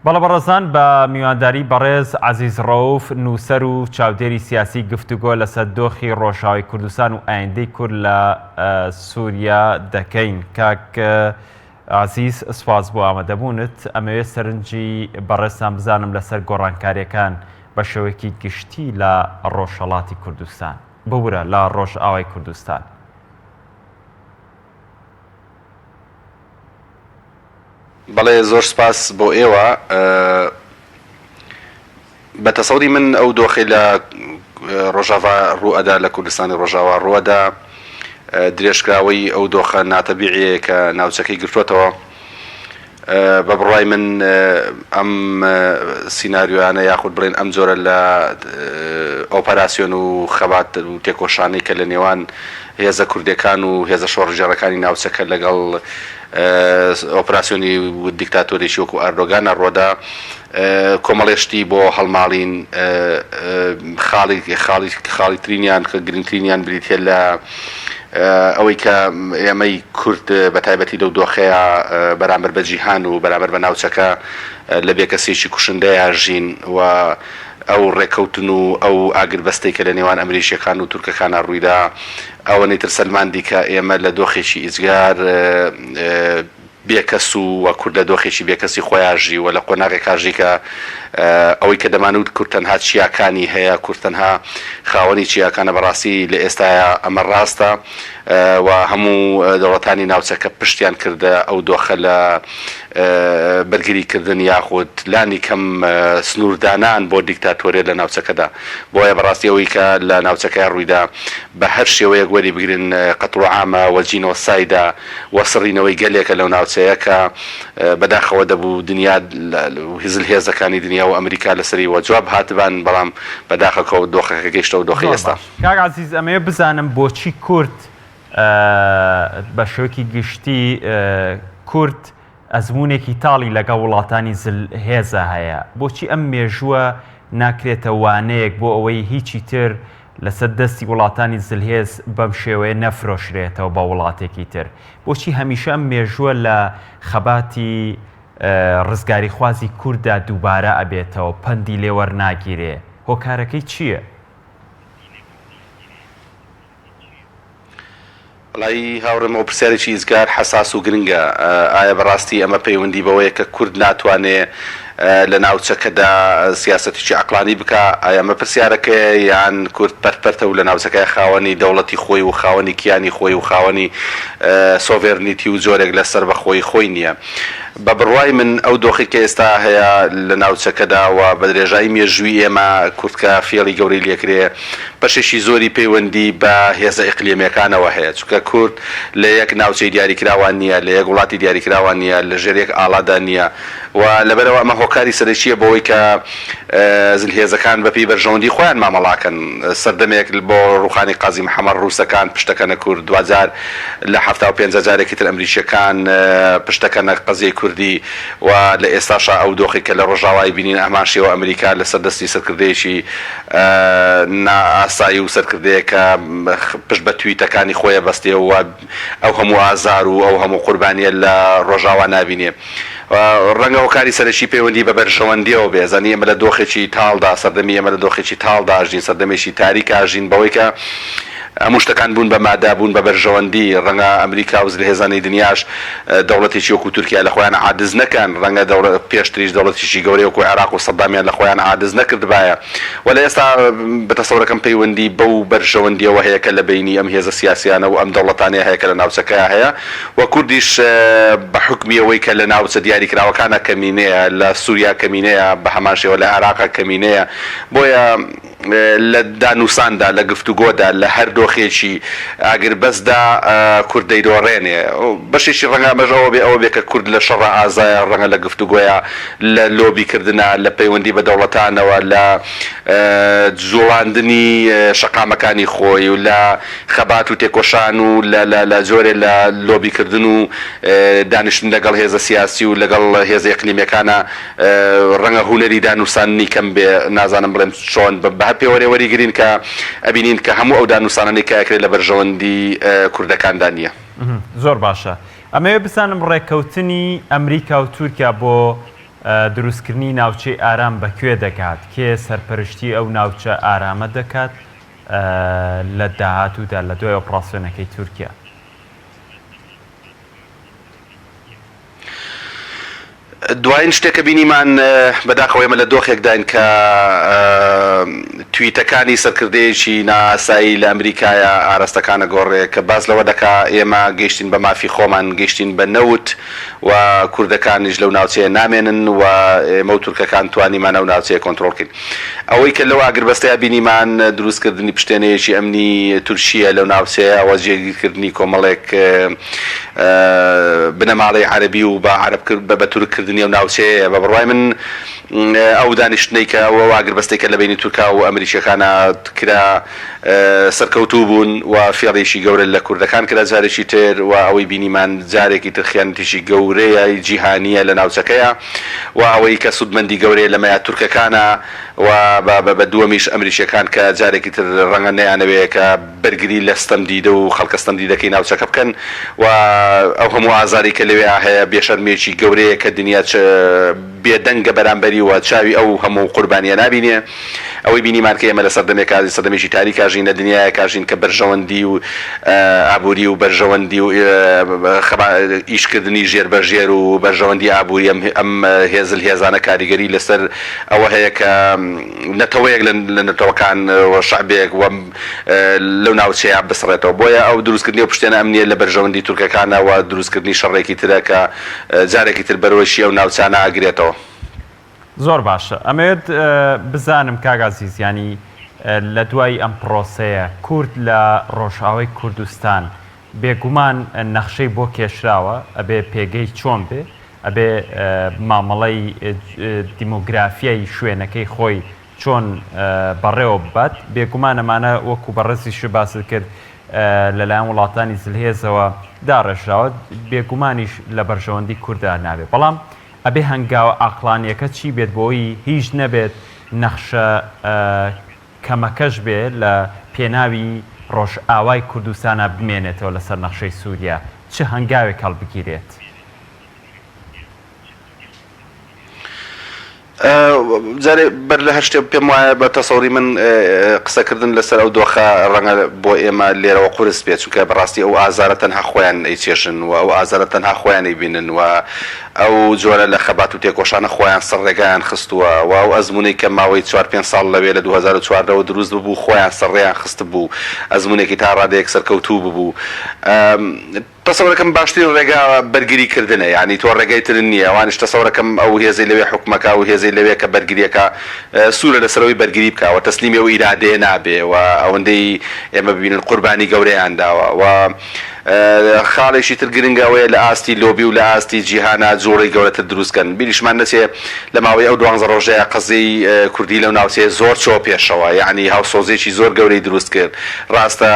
بەڵە بەڕێزان بە میوانداری بەڕێز عەزیز ڕەوف نووسەر و چاودێری سیاسی گفتوگۆ لەسەر دۆخی ڕۆژاوای کوردستان و ئایندەی کورد لە سووریا دەکەین. کاک عەزیز سپاس بۆ ئامادەبوونت. ئەمەوێت سەرنجی بەڕێزتان بزانم لەسەر گۆڕانکاریەکان بە شێوەیەکی گشتی لە ڕۆژهەڵاتی کوردستان ببورە لە ڕۆژئاوای کوردستان. بەڵێ زۆر سپاس بۆ ئێوە. بە تەسەوری من ئەو دۆخی لە ڕۆژاوا ڕوئەدا لە کوردستانی ڕۆژاوا ڕوەدا درێژکراوەی ئەو دۆخە ناتەبیعیە کە ناوچەکەی گرتووەتەوە. بە بڕای من ئەم سیناریۆیانە یاخود بڵێن ئەم جۆرە لە ئۆپەراسیۆن و خەبات و تێکۆشانەی کە لە نێوان هێزە کوردەکان و هێزە شۆڕژێڕەکانی ناوچەکە لەگەڵ ئۆپراسیۆنی دیکتاتۆریشی وەکو ئەردۆگانە ڕۆدا کۆمەڵێشتی بۆ هەڵماڵین خاڵی ترینیان کە گرنگترینیان بریتێ لە ئەوەی کە ئێمەی کورد بە تایبەتی لەو دۆخەیە بەرامبەر بە جیهان و بەرامبەر بە ناوچەکە لە بێکەسێکی کوشندەیە ژین و ئەو ڕێکەوتن و ئەو ئاگربەستەی کە لە نێوان ئەمریکیەکان و تورکەکانە ڕوویدا ئەوە نەیتر سەلماندی کە ئێمە لە دۆخێکی ئیزگار بێکەس و کورد لە دۆخێکی بێکەسی خۆیاژی و لە قۆناغێکاژی کە ئەوەی کە دەمانوت کورد تەنها چیاکانی هەیە، کورد تەنها خاوەنی چیاکانە بەڕاستی لە ئێستاە ئەمە ڕاستە و هەموو دەوڵەتانی ناوچەکە پشتیان کردە ئەو دۆخە لە بەرگریکردن یاخود لانی کەم سنووردانان بۆ دیکتاتۆریە لە ناوچەکەدا. بۆیە بەڕاستی ئەوەی کە لە ناوچەکەی ڕوویدا بە هەر شێوەیەک وەری بگرن قەتڵ عامە وەجینەوە سایدا وەسڕینەوەی گەلێکە لەو ناوچەیە کە بەداخەوە دەبوو دنیا هزل هێزەکانی دنیا و ئەمریکا لەسەری وە جواب هاتبان، بەڵام بەداخەکەەوە دۆخەکە گەیشتەوە دۆخی ئێستا. کاک عەزیز ئەمەیە بزانم بۆچی کورد بە شێوەیەکی گشتی کورد ئەزمونێکی تاڵی لەگەڵ وڵاتانی هێزە هەیە، بۆچی ئەم مێژووە ناکرێتە وانەیەک بۆ ئەوەی هیچی تر لەسەر دەستی وڵاتانی زلهێز بەم شێوەیە نەفرۆشرێتەوە بە وڵاتێکی تر؟ بۆچی هەمیشە ئەم مێژووە لە خەباتی ڕزگاری خوازی کووردا دووبارە ئەبێتەوە پەندی لێوەرناگیرێ؟ هۆکارەکەی چییە؟ وڵی هاوڕێمە ئەو پرسیارێکی ئیزگار حەساس و گرنگە. ئایا بەڕاستی ئەمە پەیوەندی بەوەیە کە کورد ناتوانێ لە ناوچەکەدا سیاسەتێکی عەقلانی بکە؟ ئایا ئەمە پرسیارەکە یان کورد پەرپەرتە و لە ناوچەکەی خاوەنی دەوڵەتی خۆی و خاوەنی کیانی خۆی و خاوەنی سۆڤێرنیتی و جۆرێک لەسەر بەخۆی خۆی نییە؟ بە بڕوای من ئەو دۆخی کە ئێستا هەیە لە ناوچەکەدا و بە درێژایی مێژووی ئێمە کورتکە فێڵی گەورەی لێکرێ بەشێکی زۆری پەیوەندی بە هێزە ئیقلیمیەکانەوە هەیە، چونکە کورد لە یەک ناوچەی دیاریکراوان نییە، لە یەک وڵاتی دیاریکراوان نییە، لە ژێر یەک ئاڵادا نییە و لەبەرەوە ئەمە هۆکاری سەرەکیە بەوەی کە زلهێزەکان بەپێی بەرژەوەندی خۆیان مامەڵاکەن. سەردەمێک بۆ ڕوخانی قازی محەممەد ڕووسەکان پشتەکەنە کورد، دوجار لە 75 جارێکی تر ئەمریکیەکان پشتەکەنە قەزیەی کوردی و لە ئێستاشا ئەو دۆخی کە لە ڕۆژاوای بینین ئەماشیەوە ئەمریکا لە سەردەستی سەرکردەیەکی نائاسایی و سەرکردەیە کە پشت بە تویتەکانی خۆیە بەستێ و ئەو هەموو ئازار و ئەو هەموو قوربانیە لە ڕۆژاوا نابینێ. ڕەنگە هۆکاری سەرەکی پەیوەندی بە بەرژەوەندیەوە بێ. زانی ئێمە لە دۆخێکی تاڵدا سەردەمی ئێمە لە دۆخێکی تاڵداژین، سەردەمێکی تاریکاژین بەوەی کە هەموو شتەکان بوون بە مادا بوون بە بەرژەوەندی. ڕەنگە ئەمریکا و زلهێزانی دنیاش دەوڵەتێکی وەکو تورکیا لە خۆیان عاجز نەکەن، ڕەنگە پێشتریش دەوڵەتێکی گەورەی وەکو عێراق و سەدامیان لە خۆیان عاجز نەکردبایە. وە لە ئێستا بەتەسەورەکەم پەیوەندی بەو بەرژەوەندیەوە هەیە کە لە بینی ئەم هێزە سیاسیانە و ئەم دەوڵەتانەیە هەیە کە لە ناوچەکەیە هەیە و کوردیش بە حکمی ئەوەی کە لە ناوچە دیاریکراوەکانە کەمینەیە، لە سووریا کەمینەیە، بە هەمان شێوە لە عێراقا کەمینەیە. بۆیە لە دانووساندا لە گفتوگۆدا لە هەر دۆخێکی ئاگربەسدا کورد دەیدۆڕێنێ. بەشێکی ڕەنگە ئەمەژەوە بێ ئەوە بێ کە کورد لە شەڕە ئازایە، ڕەنگە لە گفتوگۆیە، لە لۆبیکردنە، لە پەیوەندی بە دەوڵەتانەوە، لە جوڵاندنی شەقامەکانی خۆی و لە خەبات و تێکۆشان و لە جۆرێ لە لۆبیکردن و دانیشتن لەگەڵ هێزە سیاسی و لەگەڵ هێزە ئیقلیمیەکانە ڕەنگە هونەری دانووسانی کەم بێ. نازانم بڵێم چۆن بە پێوەرێ وەریگرین کە ئەبینین کە هەموو ئەو دانووسانەی کاکرێت لە بەرژەوەندی کوردەکاندا نییە. زۆر باشە. ئەمەوێ بزانم ڕێککەوتنی ئەمریکا و تورکیا بۆ دروستکردنی ناوچەی ئارام بەکوێ دەکات کێ سەرپەرشتی ئەو ناوچە ئارامە دەکات لە داهاتوودا لە دوای ئۆپراسیۆنەکەی تورکیا؟ دوایین شتێکە بینیمان بەداخەوە ئێمە لە دۆخێکداین کە تویتەکانی سەرکردەیەکی ناسایی لە ئەمریکایە ئاراستەکانە گۆڕێ کە باز لەوە دەکا ئێمە گەیشتین بە مافی خۆمان گەیشتین بە نەوت و کوردەکانیش لەو ناوچەیە نامێنن و ئێمە و تورکەکان توانیمان ئەو ناوچەیە کۆنتڕۆڵکەین. ئەوەی کە لەو ئاگربەستەیە بینیمان دروستکردنی پشتێنەیەکی ئەمنی تورکیە لەو ناوچەیە ئەوە جێگیرکردنی کۆمەڵێک بنەماڵی عەرەبی و بە تورککردنی ئەو ناوچەیە بە بڕوای من ئەو دانیشتنەی کە ئەوە ئاگربەستێکە لە بینی تورکا و ئەمریکیەکانە کرا سەرکەوتوو بوون و فێڵێکی گەورە لە کوردەکان کرا جارێکی تر و ئەوەی بینیمان جارێکی تر خیانەتیشی گەورەیە جیهانیە لە ناوچەکەیە و ئەوەی کە سوودمەندی گەورەیە لەمەیە تورکەکانە و بە دووەمیش ئەمریکیەکان کە جارێکی تر ڕەنگە نەیانەوێت کە بەرگری لە ستەمدیدە و خەڵکە ستەمدیدەکەی ناوچەکە بکەن و ئەو هەموو ئازاری کە لەوێ هەیە بێشەرمێکی گەورەیە کە دنیا بێدەنگە بەرامبەری و چاوی ئەو هەموو قوربانیە نابینێ. ئەوەی بینیمان کە ئێمە لە سەردەمێکی تاریکا ژین لە دنیای کاژین کە بەرژەوەندی و ئابووری و بەرژەوەندی و ئیشکردنی ژێر بەژێر و بەرژەوەندی ئابووری ئەم هێزل هێزانە کاریگەری لەسەر ئەوە هەیە کە نەتەوەیەک لە نەتەوەکان و شعبێک و لەو ناوچەیە بسڕێتەوە. بۆیە ئەو دروستکردنی و پشتێنە ئەمنیە لە بەرژەوەندی تورکەکانە و دروستکردنی شەڕێکی ترە کە جارێکی تر بەرەوەشی ئەو ناوچانە ئاگرێتەوە. زۆر باشە. ئەمەوێت بزانم کاگازیز ینی لە دوای ئەم پرۆسەیە کورد لە ڕۆژئاوای کوردستان بێگومان نەخشەی بۆ کێشراوە ئەبێ پێگەی چۆن بێ ئەبێ مامەڵەی دیمۆگرافیای شوێنەکەی خۆی چۆن بەڕێوە ببات. بێگومان ئەمانە وەکو بەڕێزیش باست کرد لەلایەن وڵاتانی زلهێزەوە داڕێژراوە بێگومانیش لە بەرژەوەندی کووردا نابێت. بەڵام ئەبێ هەنگاوە ئاقلانیەکە چی بێت بۆی هیچ نەبێت نەخشە کەمەکەش بێ لە پێناوی ڕۆژئاوای کوردستانە بمێنێتەوە لەسەر نەخشەی سووریا چه هەنگاوێک هەڵبگیرێت؟ جارێ بەر لە هەر شتێک پێم وایە بە تەسەوری من قسەکردن لەسەر ئەو دۆخە ڕەنگە بۆ ئێمە لێرەوە قورس بێت چونکە بەڕاستی ئەو ئازارە تەنها خۆیان ئەیچێشن و ئەو ئازارە تەنها خۆیان ئەیبینن و ئەو جۆرە لە خەبات و تێکۆشانە خۆیان سەر ڕێگایان خستووە و ئەو ئەزمونەی کە ماوەی 4-5 ساڵ لەوێ لە 2004ەوە دروست ببوو خۆیان سەرڕێیان خست بوو ئەزمونێکی تا ڕادەیەک سەرکەوتوو ببوو. تەسەورەکەم باشترین ڕێگا بەرگریکردنە یعنی تۆ ڕێگای ترن نییە ئەوانش تەسەورەکەم ئەو هێزەی لەوێ حکومەکە و هێزەی لەوێ کە بەرگریەکە سوورە لەسەرەوەی بەرگری بکەوە تەسلیمی ئەو ئیرادەیە نابێ و ئەوەندەی ئێمە ببینن قوربانی گەورەیان داوە و خاڵێکی تر گرنگەوەیە لە ئاستی لۆبی و لە ئاستی جیهانە جۆڕی گەورەتر دروستکەن. بیریشمان نەچێ لە ماوەی ئەو 12 ڕۆژەیە قسەی کوردی لەو ناوچەیە زۆر چۆ پێشەوە یعنی هاوسۆزێکی زۆر گەورەی دروست کرد. ڕاستە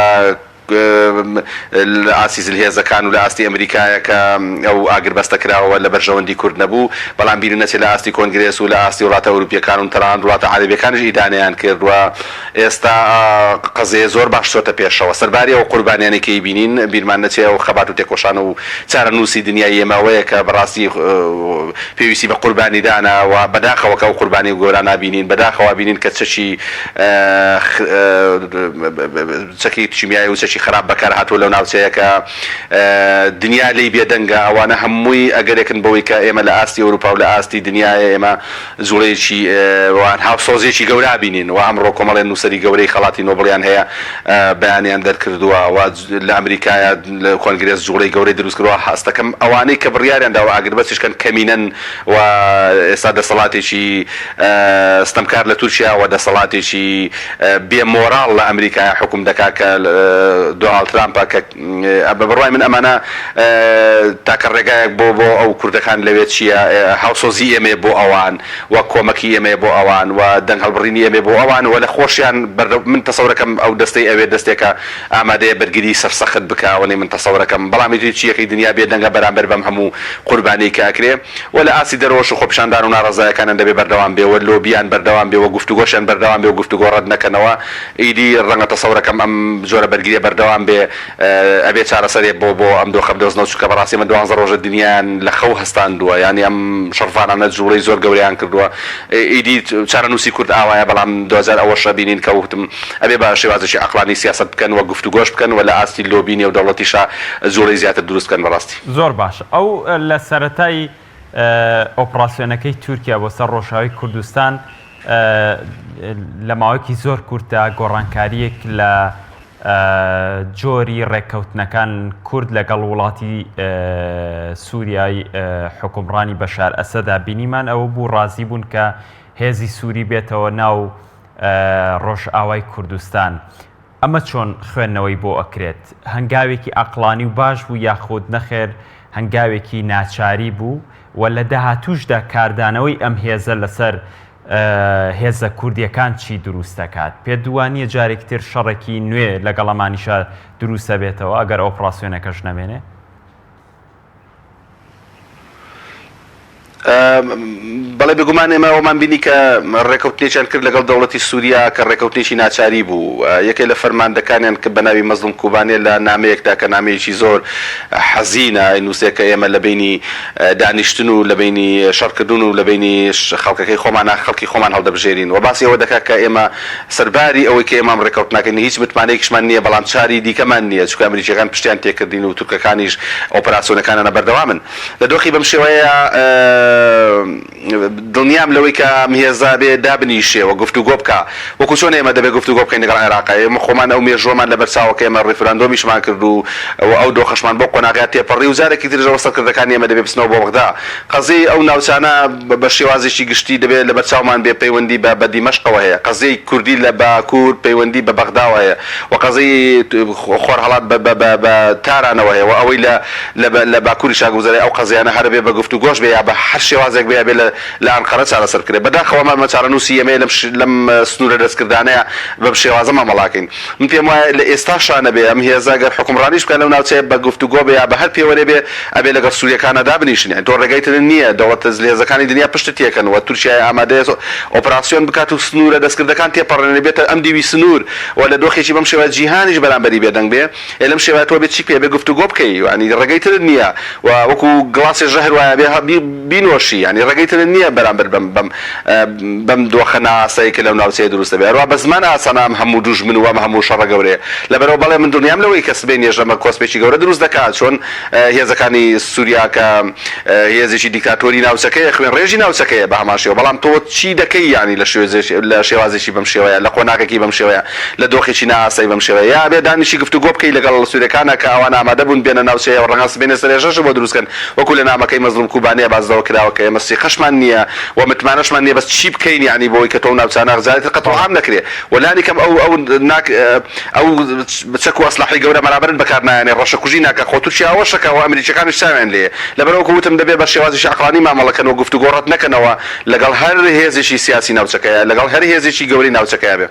لە ئاسی زلهێزەکان و لە ئاستی ئەمریکایە کە ئەو ئاگربەستە کراوە لە بەرژەوەندی کورد نەبوو بەڵام بیر نەچێت لە ئاستی کۆنگرێس و لە ئاستی وڵاتە ئەوروپیەکان و تەنانەت وڵاتە عەرەبیەکانیش ئیدانیان کردووە. ئێستا قەزەیە زۆر باش چۆتە پێشەوە سەرباری ئەو قوربانیانی کە بینین بیرمان نەچێت و خەبات و تێکۆشان و چارەنووسی دنیای ئێمەوەیە کە بەڕاستی پێویستی بە قوربانیدانە و بەداخەوە کە ئەو قوربانی گەورە نابینین بەداخەوە بینین کە چەکی چیمیایی و چەکی خراپ بەکار هاتووە لەو ناوچەیە کە دنیا لی بێدەنگە ئەوانە هەمووی ئەگەرێکن بەوەی کە ئێمە لە ئاستی ئەوروپا و لە ئاستی دنیاە ئێمە زوڵەیەکی وان هاوسۆزێکی گەورە بینین و ئەمڕۆ کۆمەڵێن نووسەری گەورەی خەڵاتی نۆبڵیان هەیە بەیانیان دەرکردووە و لە ئەمریکایە لە کۆنگرێس جوڵەی گەورەی دروست کردووە هەستەکەم ئەوانەی کە بڕیاریان داوە ئاگربەستیشکەن کەمینەن و ئێستا دەسەڵاتێکی ستەمکار لە تورکیا و دەسەڵاتێکی بێمۆراڵ لە ئەمریکایە حکوم دەکا کە دۆناڵد ترامپە کە بەڕوای من ئەمانە تاکە ڕێگایەک بۆ ئەو کوردەکان لەوێت چییە هاوسۆزی ئێمێ بۆ ئەوان و کۆمەکی ئێمێ بۆ ئەوان و دەنگ هەڵبڕینی ئێمێ بۆ ئەوان و لە خۆشیان من تەسەورەکەم ئەو دەستەی ئەوێ دەستێکە ئامادەیە بەرگری سەرسەخت بکەوەنی من تەسەورەکەم بەڵامی چیەکەی دنیا بێدەنگە بەرامبەر بەم هەموو قوربانی کاکرێ و لە ئاسی دەرەوەش و خۆپیشاندان و ناڕەزایەکانیان دەبێ بەردەوام بێەوە لۆبیان بەردەوام بێەوە گفتوگۆشیان بەردەوام بێ و گفتوگۆ ڕەت نەکەنەوە ئیدی ڕەنگە تەسەورەکەم ئەم جۆرە بەرگریە بەردەوام بێ ئەبێ چارەسەرێ بۆ ئەم دۆخە بدۆزنەوە چونکە بەڕاستی من 12 ڕۆژە دنیایان لە خەو هەستاندووە یانی ئەم شەڕفانانە جوڵەی زۆر گەوریان کردووە ئیدی چارەنووسی کورد ئاوایە بەڵام 2000 ئەوەش بینین کە وتم ئەبێ بە شێوازێکی عەقلانی سیاست بکەن و گفتوگۆش بکەن و لە ئاستی لۆبینی و دەوڵەتیشا زۆرەی زیاتر دروستکەن بەڕاستی زۆر باش ئەو لە سەرەتای ئۆپراسیۆنەکەی تورکیا بۆ سەر ڕۆژاوی کوردستان لە ماوەیەکی زۆر کورتە گۆڕانکاریەک لە جۆری ڕێککەوتنەکان کورد لەگەڵ وڵاتی سووریای حکومڕانی بەشار ئەسەدا بینیمان ئەوە بوو ڕازی بوون کە هێزی سووری بێتەوە ناو ڕۆژئاوای کوردستان ئەمە چۆن خوێندنەوەی بۆ ئەکرێت هەنگاوێکی ئەقلانی و باش بوو یاخود نەخێر هەنگاوێکی ناچاری بوو و لە داهاتووشدا کاردانەوەی ئەم هێزە لەسەر هێزە کوردیەکان چی دروست دەکات پێ دووانیە جارێکی تر شەڕێکی نوێ لەگەڵ ئەمانیشە دروستە بێتەوە ئەگەر ئۆپراسیۆنەکەش نەمێنێ بەڵێ بگومان ئێمە ئەومان بینی کە ڕێکەوتنێکیان کرد لەگەڵ دەوڵەتی سووریا کە ڕێکەوتنێکی ناچاری بوو یەکێ لە فەرماندەکانیان کە بە ناوی مەزلوم کوبانێ لە نامەیەکدا کە نامەیەکی زۆر حەزینە نووسێ کە ئێمە لە بینی دانیشتن و لە بینی شەڕکردن و لە بینی خەڵکەکەی خۆمان خەڵکی خۆمان هەڵدەبژێرین و باسی ئەوە دەکات کە ئێمە سەرباری ئەوەی کە ئێمە ڕێکەوتنەکەین هیچ متمانەیەکیشمان نییە بەڵام چاری دیکەمان نییە چونکە ئەمریکیەکان پشتیان تێکردین و تورکەکانیش ئۆپراسیۆنەکانە بەردەوامن لە دۆخی بەم شێوەیە دڵنیام لەوەی کە هێزا بێ دابنیشێ و گفتوگۆ بکە وەکو چۆن ئێمە دەبێت گفتوگۆ بکەین لەگەڵ عێراق ئێمە خۆمان ئەو مێژوەمان لە بەرچاوەکە ئێمە ڕێفراندۆمیشمان کرد و ئەو دۆخەشمان بۆ قۆناغیات تێپەڕی و جارێکی ترەوە سەرکردەکانی ئێمە دەبێت بچنەوە بۆ بەغدا قەزەی ئەو ناوچانە بە شێوازێکی گشتی دەبێت لە بەرچاومان بێ پەیوەندی بە دیمەشقەوە هەیە قەزەی کوردی لە باکوور پەیوەندی بە بەغداوە هەیە و قەزەی خۆرهەڵات بە تارانەوە هەیە و ئەوەی لە باکووری شاگوزەرەی ئەو قەزیانە هەر بێ بە گفتوگۆش بێ یا بە هەر شێوازێک بێ لە ئەنقەرە چارەسەر کرێ بەداخەوە چارەنووسی ئێمە لەم سنوورە دەستکردانەیە بە شێوازە مامەڵاکەین من پێم وایە لە ئێستاشانە بێ ئەم هێزە گەر حکومڕانیش بکەن لەو ناوچەیە بە گفتوگۆ بێ یا بە هەر پێوەرێ بێ ئەبێ لەگەڵ سووریەکانە دابنیشن تۆ ڕێگەی تر نییە دەوڵەتە هێزەکانی دنیا پشت تێکەن و تورکیای ئامادەیە ئۆپراسیۆن بکات و سنوورە دەستکردەکان تێپەڕێنێ بێتە ئەم دیوی سنوور و لە دۆخێکی بەم شێوە جیهانیش بەرامبەری بێدەنگ بێ لەم شێوە تۆ بێت چی پێ بێ گفتوگۆ بکەی ینی ڕێگەی تر نییە و وەکو گڵاسی ژەهر وایە بێ بینۆشی ینی ڕێگەی تر نییە بەرامبەر بەم دۆخە ناسایی کە لەو ناوچەیە دروستە بێ هەروە بە زمان ئاسانە ئەم هەموو دوژمن و ئەم هەموو شەڕە گەورەیە لەبەرەوە بەڵێ من دڵنیام لەوەی کە سبەی نێژەمە کۆسپێکی گەورە دروست دەکات چۆن هێزەکانی سووریا کە هێزێکی دیکتاتۆری ناوچەکەیە خوێن ڕێژی ناوچەکەیە بە هەمان شێوە بەڵام تۆ چی دەکەی ینی لە شێوازێکی بەم شێوەیە لە قۆناغێکی بەم شێوەیە لە دۆخێکی ناسایی بەم شێوەیە یا بێ دانیشی گفتوگۆ بکەی لەگەڵ سوورەکانە کە ئەوان ئامادە بوون بێنە ناوچەیە و ڕەنگە سبەینە سەرێژەش بۆ دروستکەن وەکو لە نامەکەی مەزلوم کوبانێ بازەوە کراوە کە ئێمە سیقەشمان نییە و متمانەشمان نییە بەس چی بکەین ینی بۆی کە تۆ ناوچانە غزارێت قەتڵام نەکرێ وەلانی کەم ئەو چەک و ئەسلاحی گەورە بەرامبەرن بەکارنایانێ ڕەشەکوژی ناکە خۆ تورکیا ئەوەشەکە و ئەمریکیەکانیش چاویان لێیە لەبەرەوە وتم دەبێت بە شێوازێکی عەقلانی مامەڵەکەن و گفتوگۆ ڕەت نەکەنەوە لەگەڵ هەر هێزێکی سیاسی ناوچەکەیە لەگەڵ هەر هێزێکی گەوری ناوچەکەیە بێ